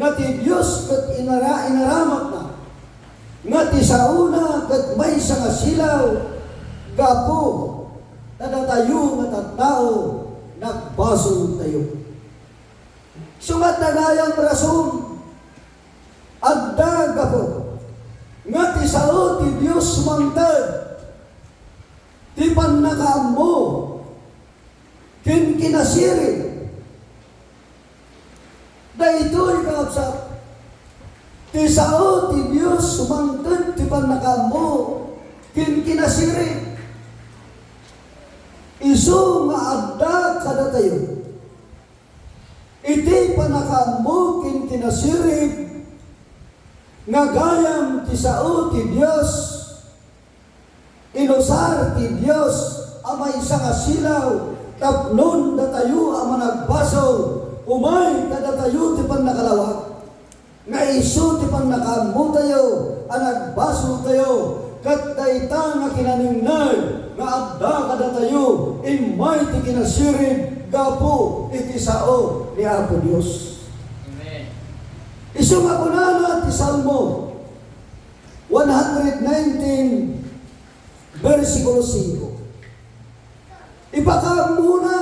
nga ti Diyos kat inaramat na, nga ti sauna kat may nga silaw, gapo, tayo nga tattao, nagbasol tayo. Sungat na gayang rason, adda gapo, nga ti sao ti Diyos mangtad, ti pannakaam mo, kinasirin. Dahito'y kaapsat, ti sao ti Diyos sumangtad, ti pannakaam mo, kinasirin. Isu nga adda kada tayo. Iti panakaam mo, kinasirin, nga gayam ti sao ti Diyos, inusar ti Diyos, amay nga silaw, tapnon datayo ama nagbasol, umay kadatayo ti pannakalawak, nga isu ti pannakaam mo tayo, nagbasol tayo, kat dayta nga kinaningnay, nga adda kadatayo, imay ti kinasirin, gapo iti sao ni Apo Diyos. Amen. Isu nga kunana ti Salmo 119 versikulo 5. Ipakaam muna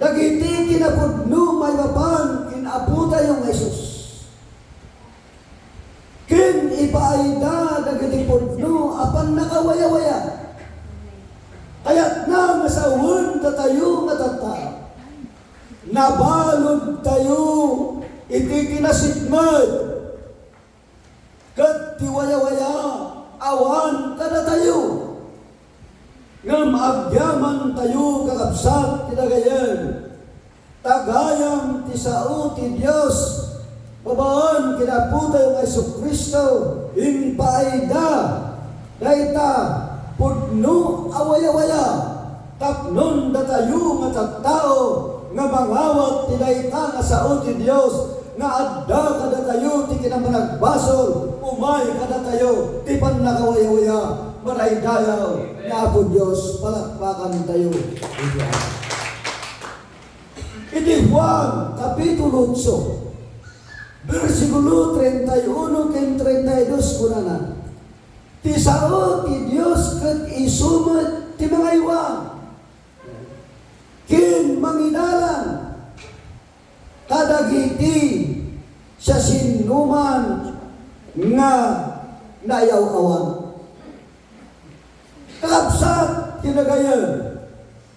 dagiti kinapudno may mapan kinapu tayo ng Jesus. Kin ipaayda dagiti pudno apan nakawaya-waya. Kaya't na masawon tayo matata. Nabalod tayo iti kinasidmad. Kat tiwaya-waya awan kada tayo. Ngam agyaman tayo kakabsat tinagayan. Tagayam ti sao ti Diyos. Babaan kinapu tayo ng Jesucristo. Impaida. Dayta. Pudno awaya-waya, tapnon datayo nga tattao, nga mangawat ti dayta nga sao ti Dios, nga adda kada tayo ti kinamanagbasol, umay kada tayo ti pannakawaya-waya, maraydayaw nga Apo Dios, palakpakan tayo. Iti Juan kapitulo 8, versikulo 31 ken 32 kunana. Ti sao ti Diyos kat isumat ti mga iwan. Kin mangidalan kadagiti sa sinuman nga nayaw-awan. Kakabsat kinagayan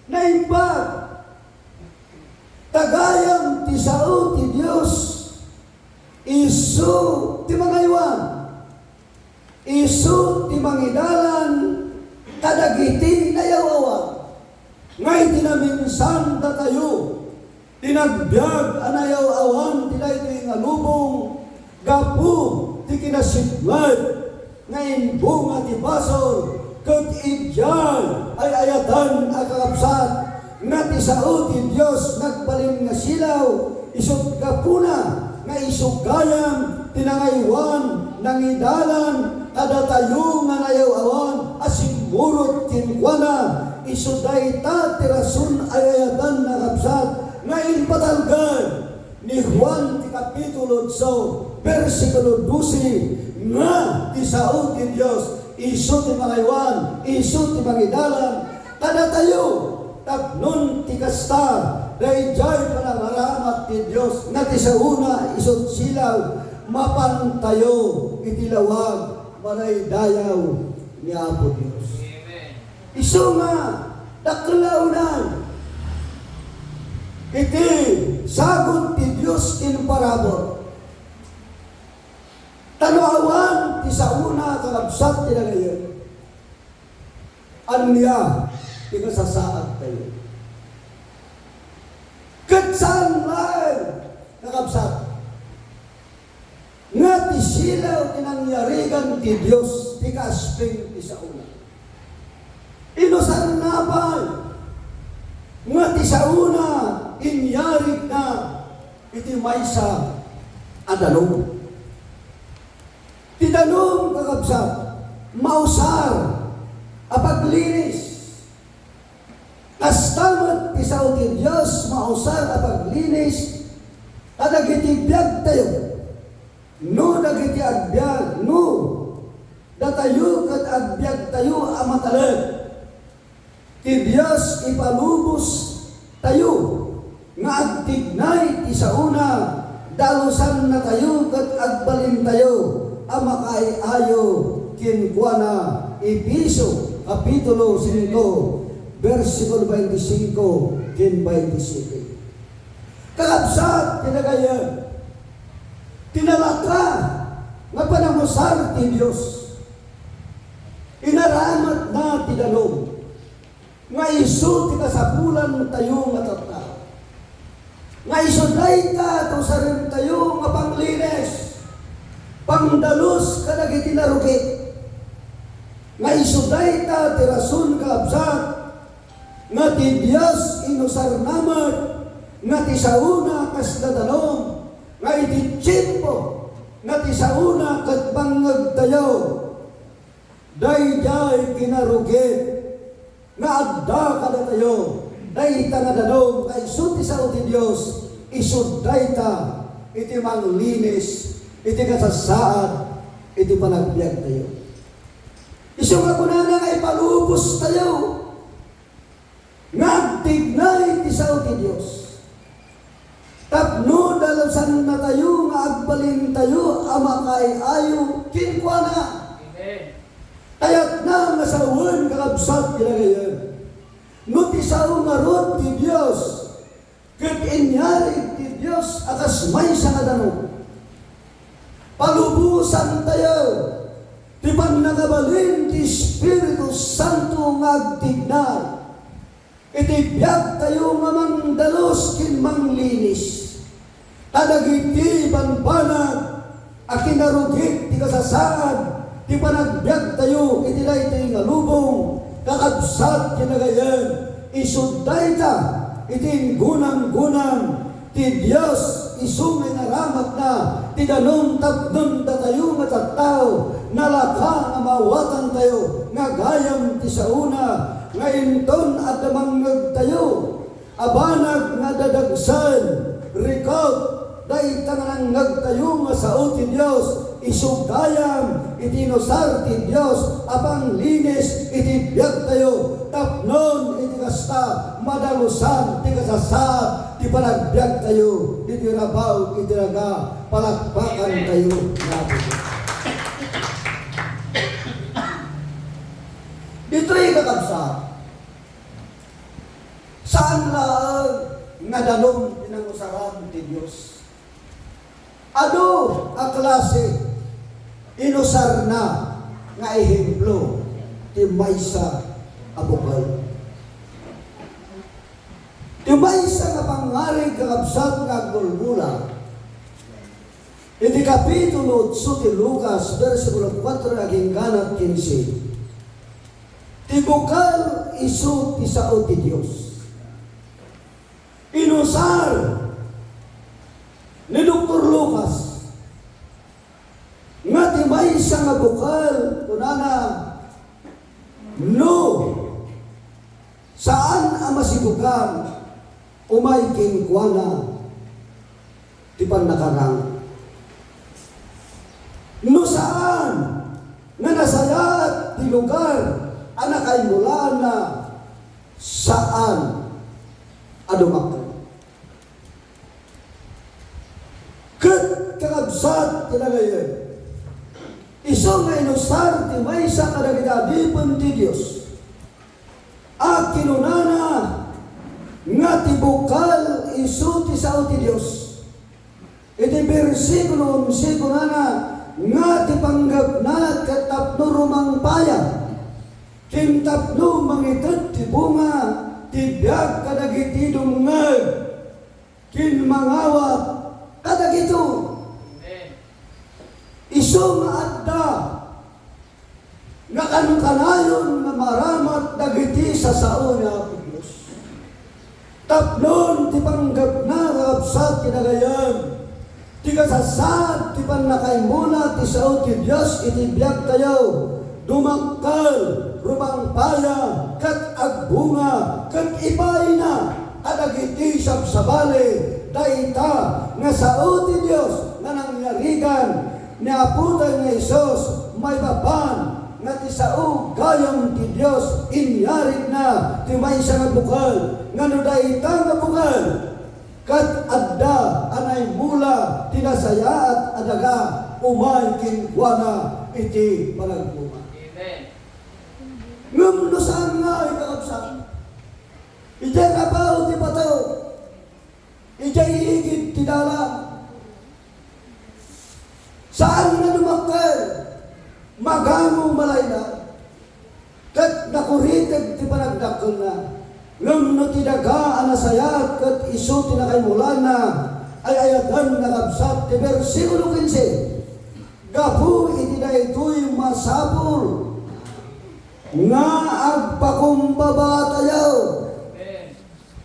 naimbag tagayang ti sao ti Diyos isu ti mga iwan. Isu ti mangidalan kadagiti nayawawan. Ngay tinaminsan datayo tinagbiag anayaw-awan tinay nga lubong gapu ti kinasidmad ngayon bunga ti basol kag idyan ay ayatan akakapsat nga ti sao ti Diyos nagbalin nga silaw isog gapuna nga isugayam tinangaywan nangidalan kada tayo nga nayaw-awan asimurot kinkwana isuday ta tirasun ayayatan na kapsat ngayon patalgan ni Juan ti kapitulo 8 versikulo 12 nga ti sao ti Diyos isu ti mangaywan isu ti mangidalan kada tayo tapnon ti kasta dayjay panangaramat ti Diyos nga ti sauna isut silaw mapantayo iti lawag maray dayaw ni Apo Diyos. Isu nga daklaunan iti sagot ti Diyos in parabor. Tanawan ti sauna kalabsat ti nagayon. Anya ti kasasaad tayo. Katsaan lang nakabsat. Nga ti silaw tinangyarigan ti Diyos ti kaasping ti sauna. Inusan nabay nga ti sauna inyarig na iti maysa adalong. Ti dalong kakabsat mausar apaglinis. Kastamat ti sao ti Diyos mausar apaglinis Kadagiti biyag tayo. No dagiti agbyag. No. Datayo kat agbyag tayo amatalag. Ti Diyos ipalubos tayo. Nga agtignay ti sauna. Dalusan na tayo kat agbalin tayo. Amakay ayo kinkuana Episo Kapitulo 5 versikulo 25 kin 27. Kakabsat kinagayan, tinalaka nga panamusar ti Diyos, inaramat na ti dalom, nga iso ti kasapulan tayo nga tattao, nga isoday ka to sa rin tayo nga panglinis, pangdalos ka nagiti narukit, nga isoday ka ti rason kakabsat, nga ti Diyos inusar namat, nga ti sauna kas dadalom, nga iti tiyempo, nga ti sauna kat bangag tayo, day kinarugit, nga adda kada tayo, day nga dadalom, nga iso ti sao ti Diyos, iso day ta, iti manglinis, iti kasasaad, iti panagbiag tayo. Iso nga kunana nga ipalubos tayo, nga tignay ti sao ti Diyos. Tapno dalasan na tayo, nga agbalin tayo, amakay ayo, kinkwana. Kayat na nga sa uwan, kakabsat kinagayan. No ti sao nga rod ti Diyos, kat inyari ti Diyos, akas may sa nga danong. Palubusan tayo, ti pannagabalin ti Espiritu Santo nga agtignay. Itibiyag tayo nga mangdalos kin manglinis. Kadagiti banbanag, akinarugit ti kasasaad, ti panagbiag tayo, itilay tayo nga lubong, kakabsat kinagayan, isuday ta, itin gunang-gunang, ti Diyos isumay naramat na, ti danong tapnon da tayo nga tattao, nalaka nga mawatan tayo, nga gayam ti sauna, nga inton at damangag tayo, abanag nga dadagsan, record, dahil tanganangag tayo nga sao ti Diyos, isugayam, itinusar ti Diyos, abang linis, itibiyag tayo, tapnon, itikasta, madalusan, ti kasasad, ti panagbiag tayo, itirabaw, itiraga, palakpakan tayo, natin. Dito'y kakabsat, saan lang nga dalong pinangusaran ti Diyos? Ano ang klase inusar na nga ehemplo ti maysa a bukal? Ti maysa nga pangarig kakabsat nga agdulbula. Iti kapitulo 8 ti Lucas versikulo 4 aging ganat 15. Ti bukal isu ti sao ti Diyos. Inusar ni Dr. Lucas nga ti maysa nga bukal kunana no saan ang masibukan umay kinkwana ti pannakarang no saan nga nasayat ti lugar anak ay mula na saan adumakal. Kat kakabsat tinagayan. Iso nga inusar ti maysa kadagidadipon ti Diyos. At kinunana nga ti bukal iso ti sao ti Diyos. Iti versikulo 11 kunana nga ti panggapna kat tapno rumang paya. Kintapno mangited ti bunga, ti biag kadagiti dungag, kin mangawat kadagito. Iso nga adda nga kanukanayon nga maramat dagiti sa sao na Diyos. Tapnon ti panggap na kakabsat kinagayan, ti kasasad ti pannakaimuna ti sao ti Diyos iti biag tayo, dumangkal rumang paya, kat agbunga, kat ibay na, kadagiti sabsabali, daita nga sao ti Dios nga nangyarigan ni aputan nga Isos may baban nga ti sao gayam ti Dios inyarig na ti maysa nga bukal nga no daita nga bukal kat adda anay mula tinasayaat adaga umay kinkwana iti panagpuma. Ngam no saan nga ikakabsak? Ijay kapaw ti pataw. Ijay higit ti dalam. Saan nga lumakal? Magamo malayna. Kat nakuritig ti panagdakkel na. Ngam no ti daga anasayat kat iso ti nakaimulan na ay ayadan nakabsak ti versikulo 15. Gapu iti daytoy masapul nga agpakumbaba tayo,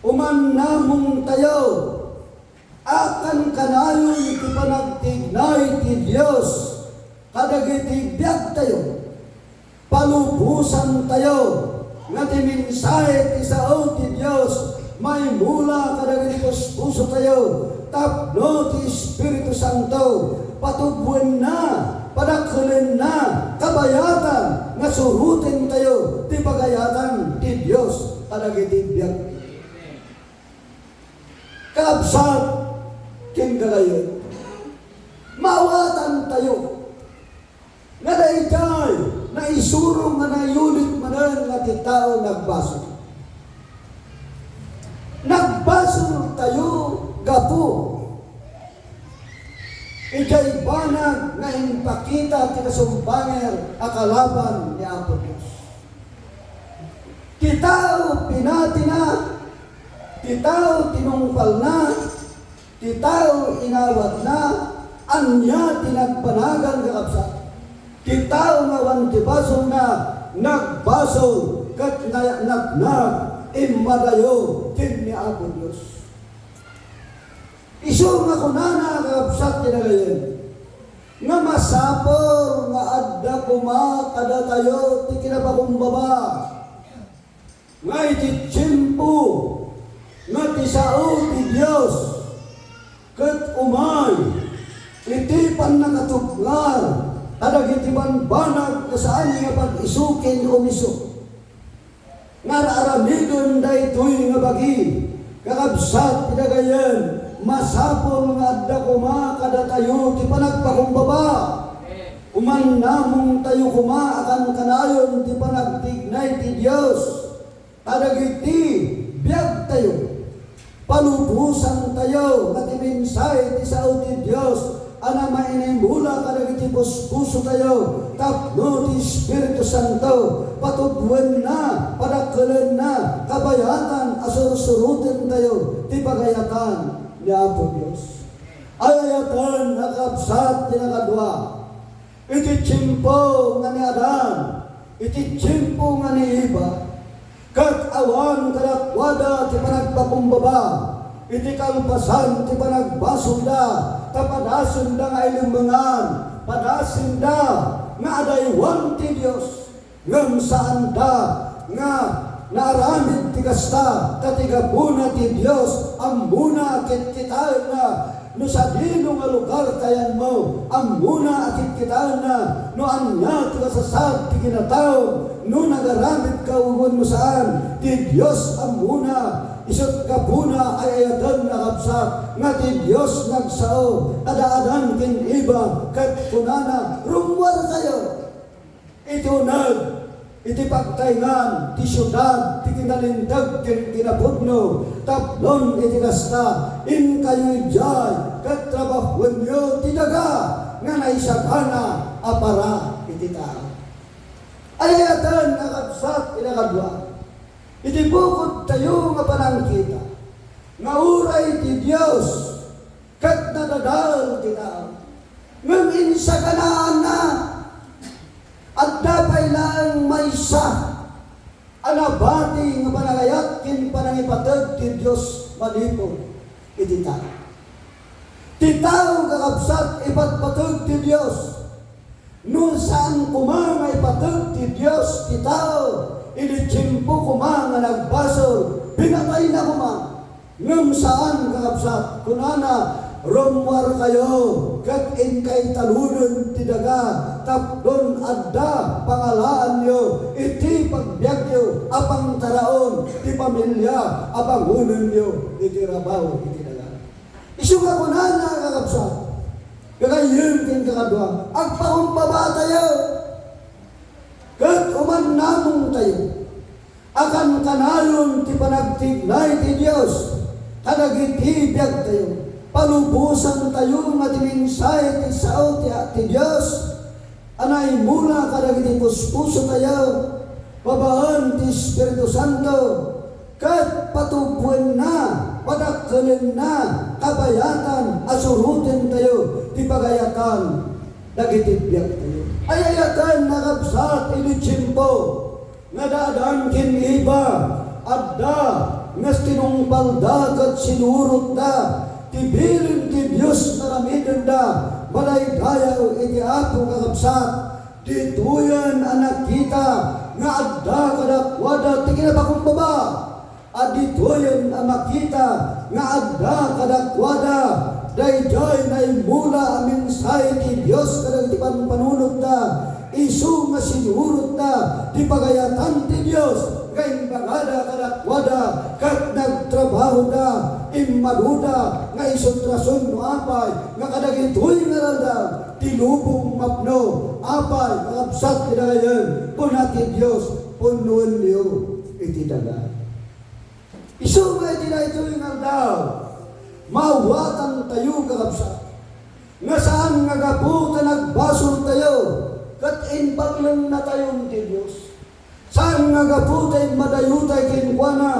umannamong tayo, akan kanayon iti panagtignay ti Diyos, kadagiti biag tayo, palubusan tayo, nga ti mensahe ti sao ti Diyos, may mula kadagiti puso tayo, tapno ti Espiritu Santo, patubuen na, padagkulen na, kabayatan, nga surutin tayo, ti pagayatan, ti Diyos, kadagiti biag. Kaabsat, kingalayon, mawatan tayo, nga daitay, na isurong nga nayulit manan nga ti tao nagbaso. Nagbaso tayo, gapo, ikay banag nga impakita ti kasumbanger akalaban ni Apo Dios. Ti tao pinati na, ti tao tinungpal na, ti tao inawat na, anya tinagpanagan kakabsat. Ti tao nga wan ti basol na, nagbasol kat nagnag imadayo tin ni Apo Dios. Iso nga kunana kakabsat kinagayon, nga masapor nga adda kuma kada tayo ti kinapakumbaba, nga iti tiyempo nga ti sao ti Dios ket umay iti pannakatuplar kadagiti banbanag kasaan nga pag-isukin umiso nga aramidon daytoy nga bagi kakabsat kinagayon, masapol nga adda kuma kada tayo ti panagpakumbaba, umannamong tayo kuma akan kanayon ti panagtignay ti Dios, kadagiti biag tayo, palubusan tayo nga ti mensahe ti sao ti Dios, ana mainimula kadagiti puso tayo, tapno ti Espiritu Santo, patubwen na, padakkelan na, kabayatan, asursurutin tayo, ti pagayatan ni Apo Dios. Ayatan nakabsat ti nakadwa, iti tiyempo nga ni Adan, iti tiyempo nga ni Eva, kat awan kadakwada ti panagpakumbaba, iti kalpasan ti panagbasol da, tapadason da nga ilimbangan, padasin da nga adaywan ti Dios, ngam saan da nga naaramid ti kasta, katigabuna ti Dios, amuna akit kita na, no sa dino nga lugar kayan mo, amuna akit kita na, no anya ti kasasad ti kinatao, no nagaramid ka ugon mo saan, ti Dios amuna, isot kabuna ay ayadan nakabsak, nga ti Dios nagsao, adaadan kin iba, kat kunana, rumwar kayo, ito iti pagtaingan, ti syudad, ti kinalindag, kinabudno, taplon iti kasta, in kayo'y jay, kat trabahuan nyo, ti daga, nga naisagana, apara, iti tao. Ayatan nakabsat, inakadwa, iti bukod tayo nga panangkita, nga uray ti Diyos, kat nadadal ti tao, ngam insaganaan na, at dapay lang maysa anabati nga panagayat kin panangipatag ti Dios manipon iti tao. Ti tao kakabsat ipatpatag ti Dios. No saan kuma nga ipatag ti Dios ti tao, ini tiyempo kuma nga nagbasol, pinatay na kuma. ngam saan kakabsat, kunana, rumwar kayo, kat in kay talunan ti daga, tapdon adda pangalaan nyo, iti pagbiag nyo, apang taraon, ti pamilya, apang unan nyo, iti rabaw, iti daga. Isuga kunana kakabsat, kagayon kin kakadwa, agpakumpaba tayo, kat uman namong tayo, akan kanalon ti panagtignay ti Diyos, kanagitibiyag tayo, palubusan tayo nga tininsay ti sao ti Diyos, anay mula kadagiti puspuso tayo, babaan ti Espiritu Santo, kat patubuan na, padakkelin na, kabayatan, asurutin tayo, ti pagayatan, nagitibiyag tayo. Ayayatan nakabsat ilijimpo, nga dadaan kin iba, adda, ngas tinumpal dagat sinurot da, tibilin ti Diyos na ramidin da, balay dayaw iti ato kakabsat, dituyan anak kita, nga adda kadakwada, ti kinapakumbaba, at dituyan anak kita, nga adda kadakwada, dayjay na imula amin say ti Diyos kadag ti panunod da, isu nga sinurot na, di pagayatan ti Diyos, ngayon bagada kadakwada, kat nagtrabaho na, imaduda, nga isotrason no apay, nga kadagitoy nga randa, tilubong mapno, apay, makabsat kinayan, punati Diyos, punuan niyo, iti daga. Isu nga iti na ito'y nga daw, mawatan tayo kakabsat, nga saan nga gaputa nagbasol tayo, kat inpaglang na tayo ti Diyos. Saan nga gaputay madayutay kinkwana,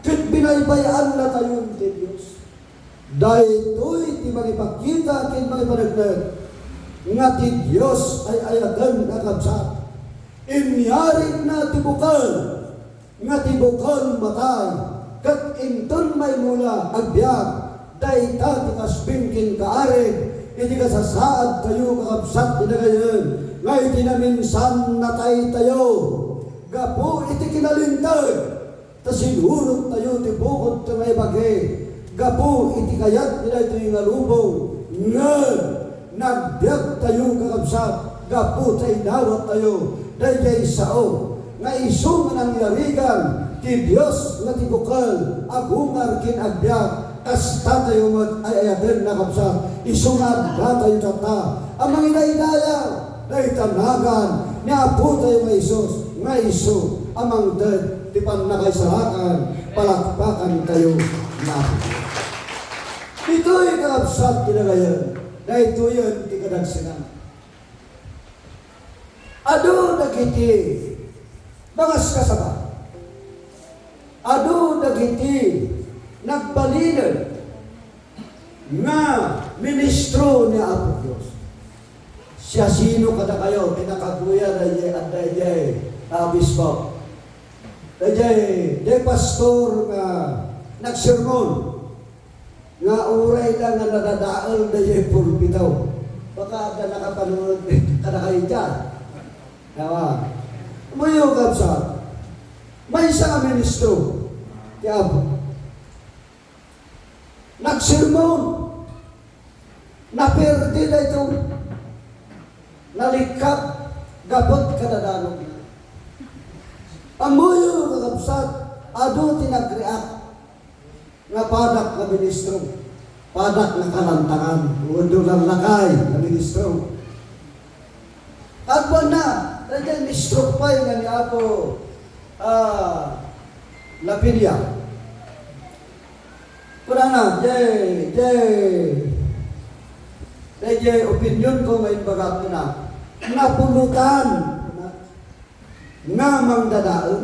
kat binaybayan na tayo ti Diyos. Dahil ito'y ti magipakita kin magipanagdag, nga ti Diyos ay ayagan kakabsat. Inyarin na ti bukal, nga ti bukal matay, kat inton may mula agbyag, dahil ta ti kasbingkin kaarig, iti kasasaad tayo kakabsat iti gayon, nga iti naminsan natay tayo, gapo iti kinalintag, ta sinurot tayo ti bukod ti may bagay, gapo iti kayat nila ito yung alubong, nga nagbiag tayo kakabsat, gapo tayo dawat tayo, dahil sao, nga iso nga nangyarigan, ti Diyos nga ti bukal, agungar kinagbiag, kasta tayo mag-ayagan na kapsat, isungad na tayo tata, ang mga inaidaya, dahil tanagan, niya po tayo nga Isos, nga iso, amang dad, di pa nakaisalakan, palakpakan tayo na. Ito'y kakapsat kinagayan, na ito yun, di kadagsinan. Ado nagiti, bangas kasaba, ado nagiti, nagbalinan, nga ministro ni Apo Diyos. Siya sino kada kayo, kinakaguya na yay at dayay, bispo. Dayay, day pastor nga nagsermon, nga uray lang nga nadadaal dayay pulpitaw. Baka ada nakapanood kada kayo dyan. Nawa, mayo kapsa, may isang ministro, kaya nagsermon, naperdi na ito, nalikap, gabot kadadanog na. Amuyo kakabsat, ado tinag-react, nga padak na ministro, padak na kalantangan, undo ng lakay na ministro. At na, nandiyan ministro pa yung nga ni Apo Lapilia. Kuna na, jay, opinion ko ngayon bagat ko na, napulutan, nga mangdadaan.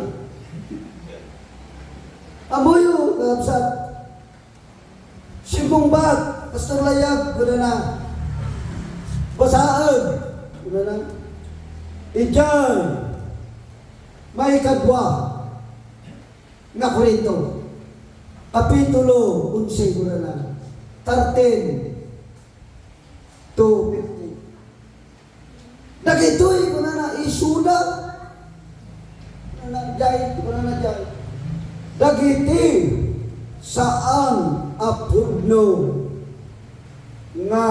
Amoyo, kakabsat, Simbong Bat, Pastor Layag, kuna na, Basaan, kuna na, Ijan, may kadwa, nga Korinto, Kapitulo 11 ko na 13 to 15. Nagitoy ko na isuda na jay ko na jay. Dagiti saan pudno nga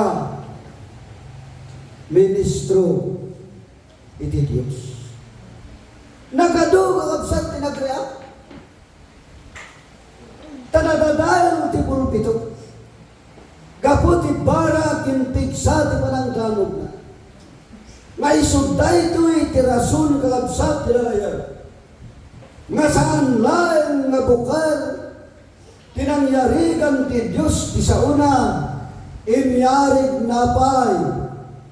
ministro iti Dios. Nagado kakabsat tinagreak. Tanadadayon ti pulpito. Gaputi bara kintigsa ti panangganog na. Nga isuday ito'y tirasun kakabsat tinagayan. Nga saan laeng nga bukal tinangyarigan ti Diyos ti sa una imyarig napay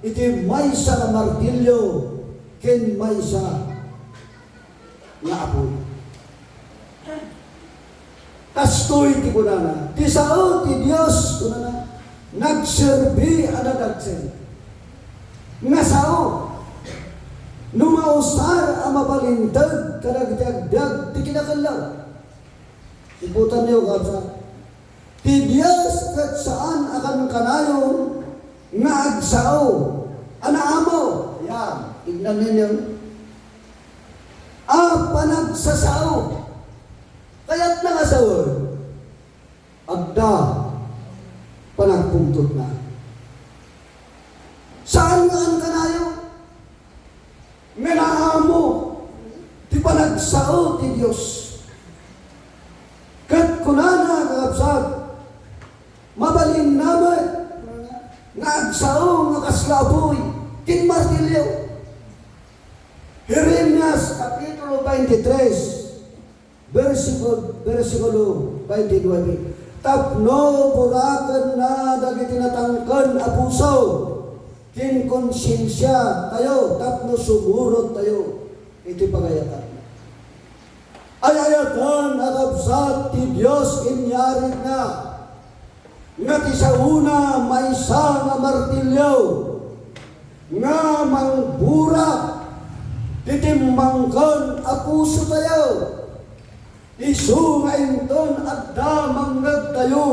iti maysa nga martilyo ken maysa nga apoy. Kastoy ti kunana ti sao ti Dios kunana nagserbi ana dagsen nga sao numausar ang mabalintag kadagdag ti kinakalaw. Ibutan niyo kapsa ti Dios kat saan akan kanayon nga agsao anaamo yan tignan ninyo panagsasao kaya't nangasawon agda panagpungtot na saan nga ang kanayon nga naamo ti panagsao ti Dios kat kunana kakabsat mabalin naman nga agsao nga kaslaboy kin martilyo. Jeremias Kapitulo 23 versikulo 29 tapno buraken na dagiti natangken a puso kin konsyensya tayo tapno sumurot tayo iti pagayatan. Ayayatan akabsat ti Dios inyarig na nga ti sa una maysa nga martilyo nga mangburak titimbangkan a puso tayo isu nga inton adda manggag tayo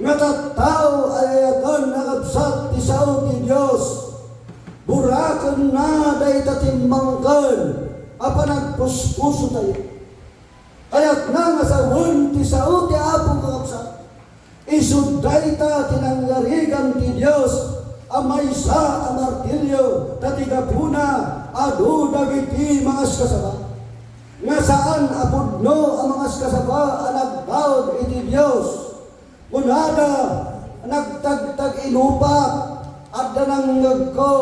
nga tattao ayayatan akabsat ti sao ti Dios buraken na day tatimbangkan a panagpuspuso tayo kaya't nga sawon ti sao ti apong kakabsat isuday ta tinangyarigan ti Dios amaysa a martilyo tatigapuna adu dagiti mga kasaba nga saan apudno ang mga kasaba nagtaod iti Dios kunada nagtagtag inupa at dananggag ko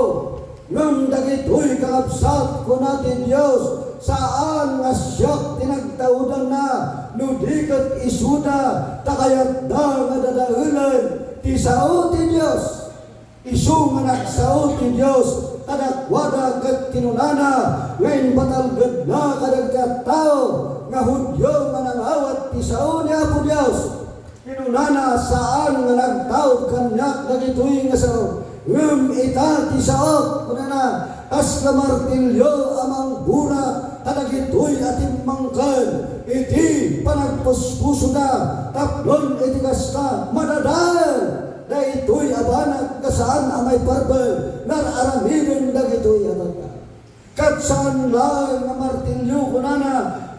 ngam dagitoy kakabsat kunati Dios saan nga siyak tinagtaudan na nudikat isuda takayat da nga dadaulan ti sao ti Dios isu nga nagsao ti Dios kadakwada ket kinunana ngayon batalged na kadagkat tao nga Hudyo nga nangawat ti sao ni Apo Dios kinunana saan nga nagtaod kanyak dagitoy nga sao ngem ita ti sao kunana kas la martilyo amang bura kadagitoy ating mangken iti panagpuspuso na taplon iti kasta madadal na ito'y abanag kasaan amay barbel nararamidin dagito'y abanag kat saan lang nga martilyo kunana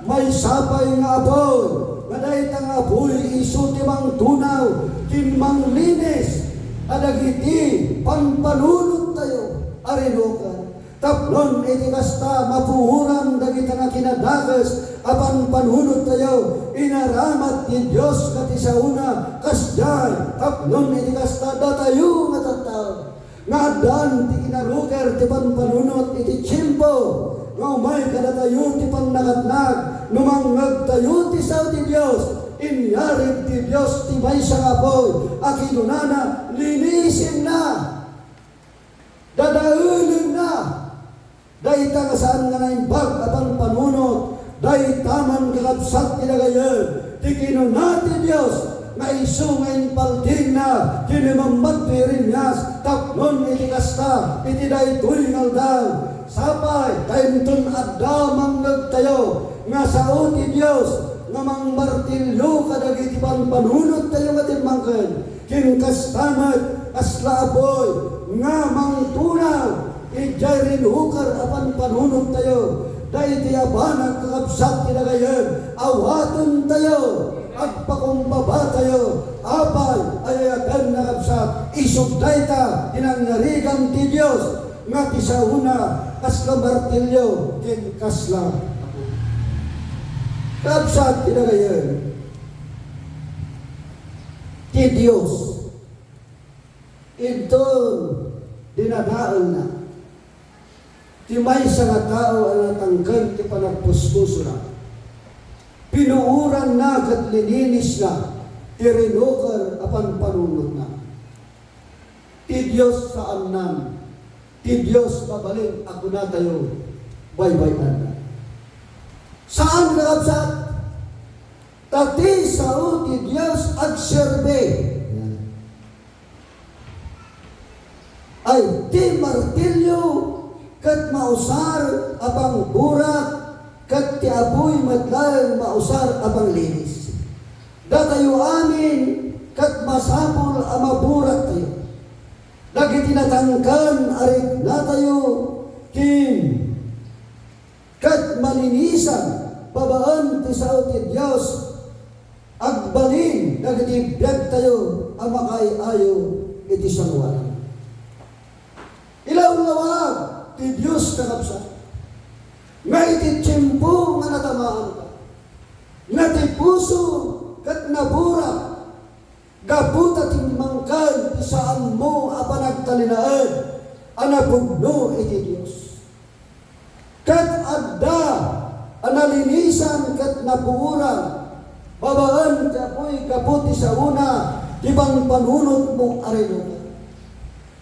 may sapay nga apoy ngaday tang apoy isu timang tunaw timang linis adagiti panpanunod tayo arinukan taplon iti kasta mapuhuran dagita nga kinadagas apan panunod tayo inaramat ni Dios kati sa una kasday taplon iti kasta datayo nga tattao nga adan ti kinaruker ti panpanunod iti tiyempo nga umay kadatayo ti pannakatnag numangag tayo ti sao ti Dios inyarig ti Dios ti maysa nga apoy akinunana linisin na dadaulin na dahil nga saan nga naimbag apan panunod dahil taman kakabsat kinagayon ti kinunati Dios nga isu nga inpalding na kinimamagpirin niyas taplon iti kasta iti daytoy ngaldaw sapay taimton adda manggag tayo nga sao ti Dios nga mangmartilyo kadagiti panpanunod tayo nga timmangken kinkastamat aslaboy nga mangtunaw ijay rinukar apan panunod tayo dahil ti abanag kakabsat kinagayon awaton tayo agpakumbaba tayo apay ayayagan na kabsat isog dayta tinangnarigan ti Dios nga ti sa una kasla martilyo ken kasla kabsat tinagayan ti Dios inton dinadaol na ti maysa nga tao ang natanggan ti panagpuspuso na pinuuran na kat lininis na tirinukar apan panunod na. Ti Diyos saan nam, ti Diyos mabalin ako na tayo, baybayan na. Saan nakapsat? Tati sao ti Diyos agserbe. Ay ti martilyo kat mausar abang burak kat ti apoy madlayan mausar abang linis. Datayo amin kat masapol amaburat tayo. Dagiti natangkan arit natayo kin kat malinisan babaan ti sao ti Dios agbalin dagiti biag tayo amakay ayo iti sangwanan. Ilaw lawag ti Dios kakabsa. Nga iti tiyempo nga natamaan ka. Nga ti puso kat nabura gabuta timmangkan isaan mo apanagtalinaan anapugno iti Dios kat adda analinisan kat nabuuran babaan kapoy gabuti sa una ibang panunod mo areno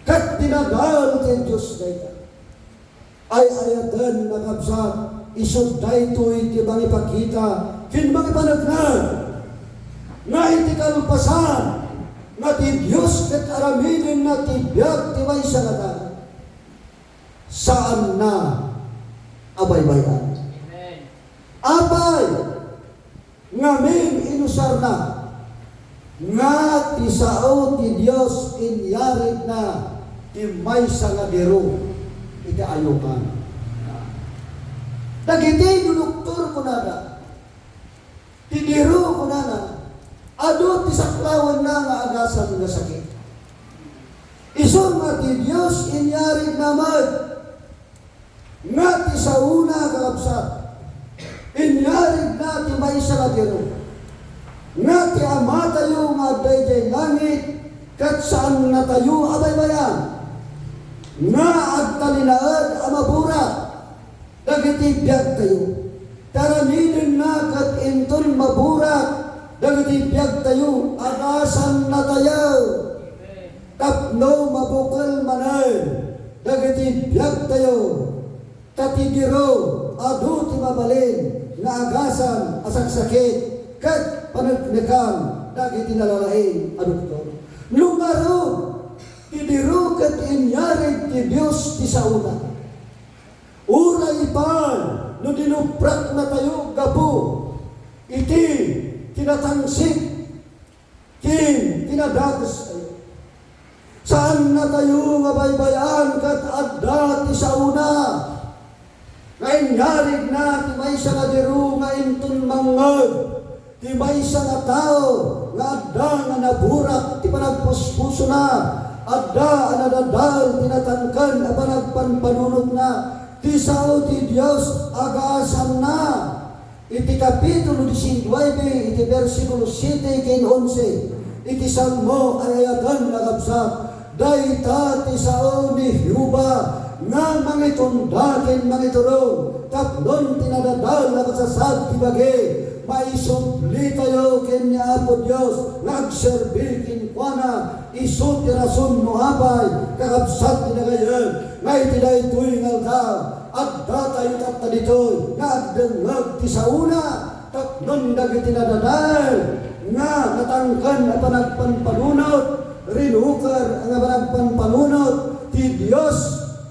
kat dinagal ti Dios dayta ay ayadan nakabsat isod daytoy ti bang ipakita kin bang ipanagnan nga iti kalpasan nga ti Diyos ket aramidin na ti biag ti maysa nga tayo. Saan na abaybayan? Amen. Abay nga min inusar na nga ti sao ti Diyos inyarig na ti maysa nga biro iti ayukan. Dagiti duduktor ko nada ti biro ko nada ado ti saklawan na nga agasan nga sakit. Isun nga ti Diyos inyarig naman nga ti sa una kakabsat. Inyarig na ti maysa nga biro. Nga ti ama tayo nga dayjay langit kat saan na tayo abaybayan. Nga agtalinaad amaburat dagiti biag tayo. Taraminin na kat inton maburat dagiti biag tayo, agasan na tayo. Tapno mabukal manan, dagiti biag tayo. Tatigiro, adu ti mabalin, nga agasan asagsakit, kat panagnekan, dagiti nalalain, aduktor. Lungaro, tidiro kat inyarig ti Diyos ti sauna. Uray pan, no dinuprak na tayo, gabu, iti, tinatangsik, tinadagas tayo. Saan na tayo mabaybayan kat adda ti sa una? Ngainyarig na ti maysa nga diru nga intun mangag, ti maysa nga tao nga adda nga naburak ti panagpuspuso na, adda nga nadadal tinatangkan na panagpanpanunod na, ti sao ti Dios agasan na. Iti kapitulo 19, iti versikulo 7 ken 11, iti salmo ayayagan nakabsat, dayta ti sao ni Yuba, nga mangitundakin mangiturong, tatlon tinadadal na kasasad ti bagi, maisupli tayo ken ni Apo Dios, nagserbikin kwa na, iso ti rason mo hapay, kakabsat tinagayan, nga iti daytoy ngaldaw, at datay tatta ditoy nga agdengag ti sauna tapnon dagiti nadadal nga natangkan na panagpanpanunot rinukar ang panagpanpanunot ti Dios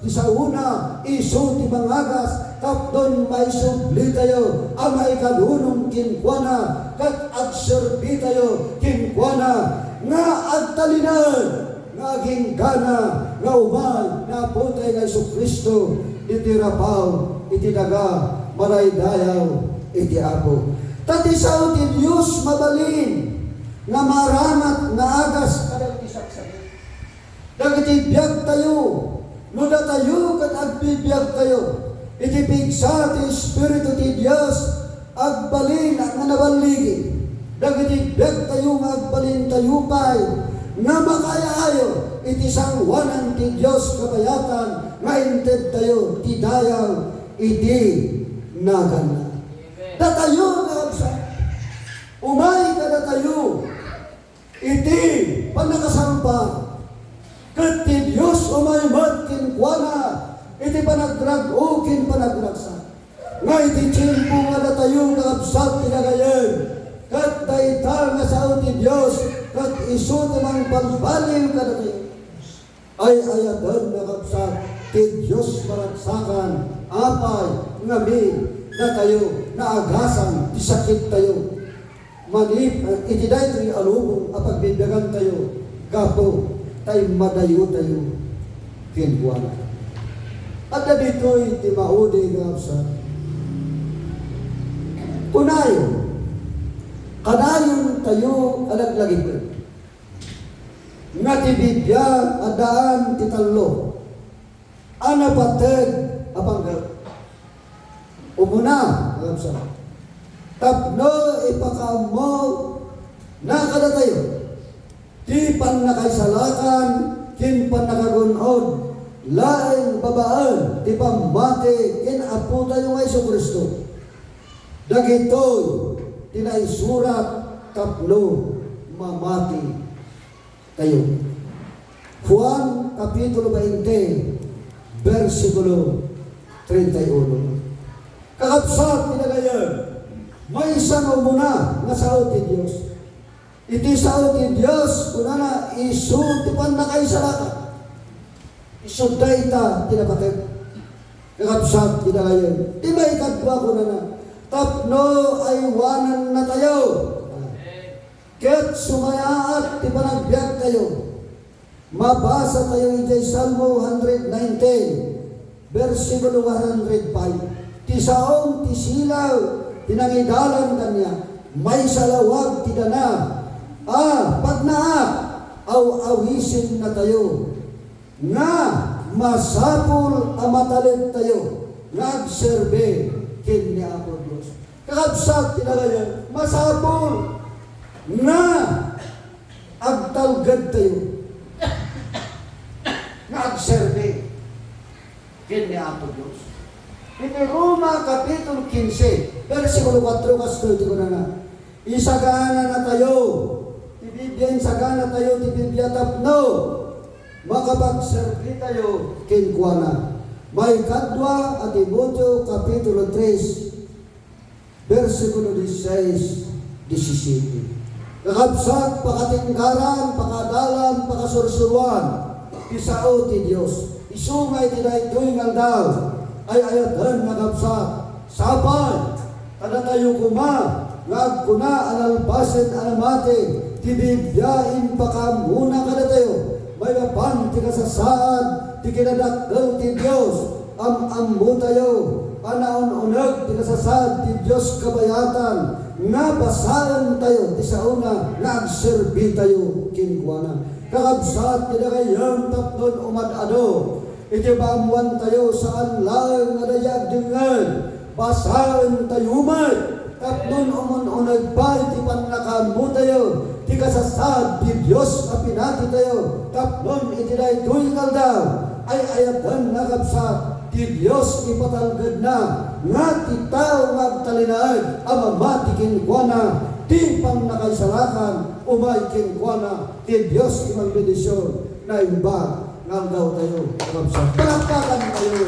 ti sauna isu ti mangagas tapnon maisubli tayo amay kadunong kinkwana kat agserbi tayo kinkwana nga agtalinan nga aging gana nga umay na putay nga Jesucristo iti rapaw, iti daga, maray dayaw, iti Apo. Tati sao ti Diyos mabalin, nga maramat nga agas kadang isaksakit. Dagiti biyag tayo, no datayo kat agpibiyag tayo, iti pigsa ti Espiritu ti Dios agbalin at nga nabaligi. Dagiti biyag tayo nga agbalin tayo pa'y nga makayaayo iti sangwanan ti Dios kabayatan nga inted tayo ti dayaw iti nagana. Datayo nga sa umay ka datayo iti panakasampa ket ti Dios umay matkin kuana iti panagrag-o ken panagragsa. Nga iti tiyempo nga datayo nga absat ti kagayen ket dayta nga sao ti Dios ket isu ti mang palpaliw ka datayo ay ayadan nga absat ti Dios maragsakan apay nga na tayo naagasan ti sakit tayo manip iti daytoy alubong apagbibiyagan tayo gapo tay madayo tayo kinbuan. At na dito'y ti maudi nga sa kunayo kanayon tayo alaglagin nga ti bibya adaan ti tallo anapateg apanggal umuna nga sa tapno ipakamo na kada tayo di pan nakaisalakan kin pan nakagunod laing babaan di pamati kin apo tayo nga Isu Kristo dagitoy tinaisurat tapno mamati tayo. Juan Kapitulo 20 versikulo 31. Kakabsat pinagayan may isang umuna nga sao ti Dios. Iti sao ti Dios kunana isu ti pan nakaisalakan. Isu dayta tinapateg. Kakabsat pinagayan ti may kadwa kunana tapno ay wanan na tayo. Ket sumayaat ti panagbiag tayo. Mabasa tayo iti Salmo 119 versikulo 105. Ti saong ti silaw tinangidalan kanya may salawag ti dana pagnaak awisin na tayo nga masapul amatalid tayo nagserbe kin ni Apo Dios. Kakabsat tinagayan masapul nga agtalgad tayo nga agserbe kin ni Apo Dios. Iti Roma Kapitulo 15 versikulo 4 kasto iti ko na isagana na tayo ti Biblia sagana tayo ti Biblia tapno makapagserbi tayo kin kuana. May kadwa at Timoteo Kapitulo 3 versikulo 16 17. Kakabsat pakatingkaran pakadalan pakasursuruan ti sao ti Dios isumay ti daytoy nga daw ay ayatan nakabsat sapay kada tayo kuma ngagkuna analbasen anamate ti bibyain pakamuna kada tayo may mapan ti kasasaad ti kinadakkel ti Dios ammo tayo anaon-uneg ti kasasaad ti Dios kabayatan nga basaan tayo ti sauna nga agserbi tayo kinkuana. Kakabsat ti dagayam tapnon umadado iti baamuan tayo saan lang nga dayag dengan basaan tayo man tapnon umununag pa iti panakamu tayo ti kasasad ti Dios na pinati tayo tapnon iti daytoy kaldaw ay ayatan nakabsat ti Dios ipatalgad na nga ti tao magtalinaag amamati kinkuana ti pang nakaisalakan umay kinkuana ti Dios imang bendisyon na imbag ngang daw tayo. Palakpakan tayo.